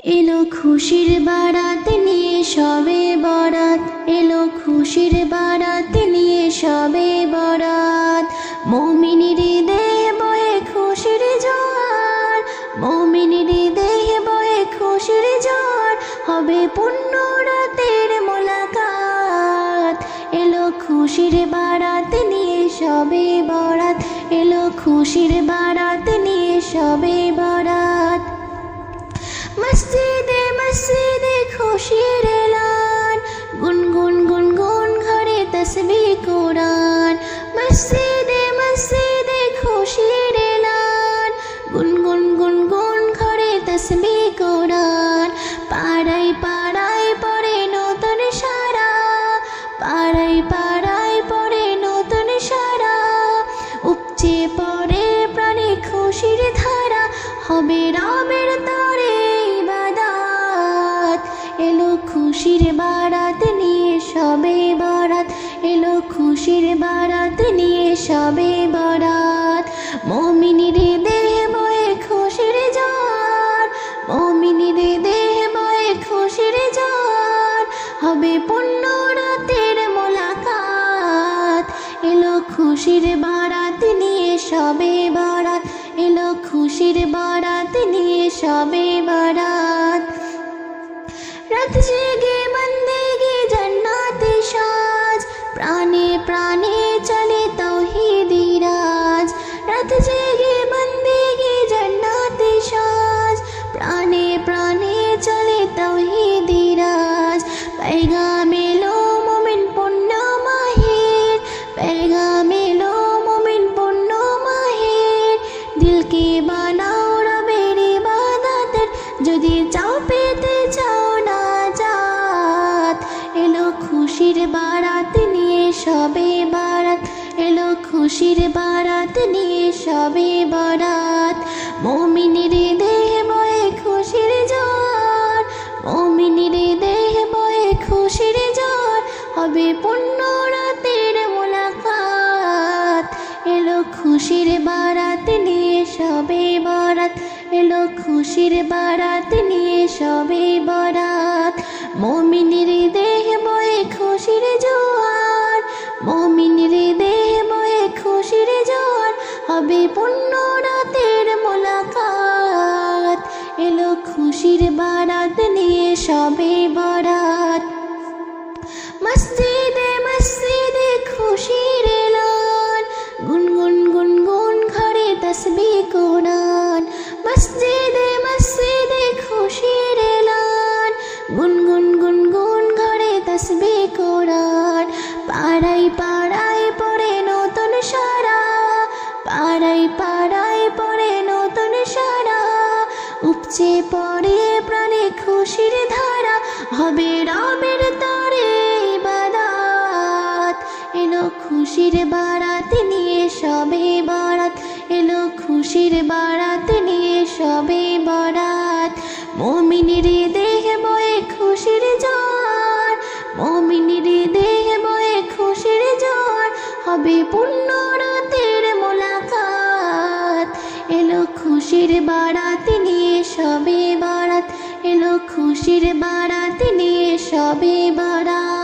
এলো খুশির বারাত নিয়ে সবে বরাত, এলো খুশির বারাত নিয়ে সবে বরাত। মুমিনের দেহে বয়ে খুশির জোয়ার, মুমিনের দেহে বয়ে খুশির জোয়ার, হবে পূর্ণ রাতের মোলাকাত। এলো খুশির বারাত নিয়ে সবে বরাত, এলো খুশির বারাত নিয়ে সবে বরাত। মসজিদে মসজিদে খুশির এলান, গুনগুন গুনগুন ঘরে তসবিহ কোরআন। মসজিদে মসজিদে খুশির এলান, গুনগুন গুনগুন ঘরে তসবিহ কোরআন। পাড়ায় পাড়ায় পড়ে নতুন সারা, পাড়ায় পাড়ায় পড়ে নতুন সারা। উপচে পড়ে প্রাণে খুশির ধারা, হবে রবের তরে ইবাদত। এলো খুশির বারাত নিয়ে সবে বরাত, এলো খুশির বারাত নিয়ে সবে বরাত। মুমিনের দেহে বয়ে খুশির জোয়ার, মুমিনের দেহে বয়ে খুশির জোয়ার, হবে পূর্ণ রাতের মোলাকাত। এলো খুশির বারাত নিয়ে সবে বরাত, এলো খুশির বারাত নিয়ে সবে বরাত। রাত জেগে বন্দেগি জান্নাতে সাজ, প্রাণে প্রাণে চলে তাওহীদি রাজ। রাত জেগে বন্দেগি জান্নাতে সাজ, প্রাণে প্রাণে চলে তাওহীদি রাজ। पैगाम एलो मोमिन पुण्य माहिर, पैगाम एलो मोमिन पुण्य माहिर। दिल के बानाओ रबेर इबादतेर, যদি চাও পেতে চাও নাজাত। এলো খুশির বারাত নিয়ে সবে বরাত, এলো খুশির বারাত নিয়ে সবে বরাত। মুমিনের দেহে বয়ে খুশির জোয়ার, মুমিনের দেহে বয়ে খুশির জোয়ার, হবে পূর্ণ রাতের মোলাকাত। এলো খুশির বারাত নিয়ে সবে বরাত, এলো খুশির বারাত নিয়ে সবে বরাত। মুমিনের দেহে বয়ে খুশির জোয়ার, মুমিনের দেহে বয়ে খুশির জোয়ার, হবে পূর্ণ রাতের মোলাকাত। এলো খুশির বারাত নিয়ে সবে বরাত। মসজিদে মসজিদে খুশির এলান, গুনগুন গুনগুন ঘরে তসবিহ কোরআন। মসজিদে মসজিদে খুশির এলান, গুনগুন গুনগুন ঘরে তসবিহ কোরআন। পাড়ায় পাড়ায় পড়ে নতুন সারা, পাড়ায় পাড়ায় পড়ে নতুন সারা। উপচে পড়ে প্রাণে খুশির ধারা, হবে রবের তরে ইবাদত। এলো খুশির বারাত নিয়ে সবে বরাত, এলো খুশির বারাত নিয়ে সবে বরাত। মুমিনের দেহে বয়ে খুশির জোয়ার, মুমিনের দেহে বয়ে খুশির জোয়ার, হবে পূর্ণ রাতের মোলাকাত। এলো খুশির বারাত নিয়ে সবে বরাত, এলো খুশির বারাত নিয়ে সবে বরাত।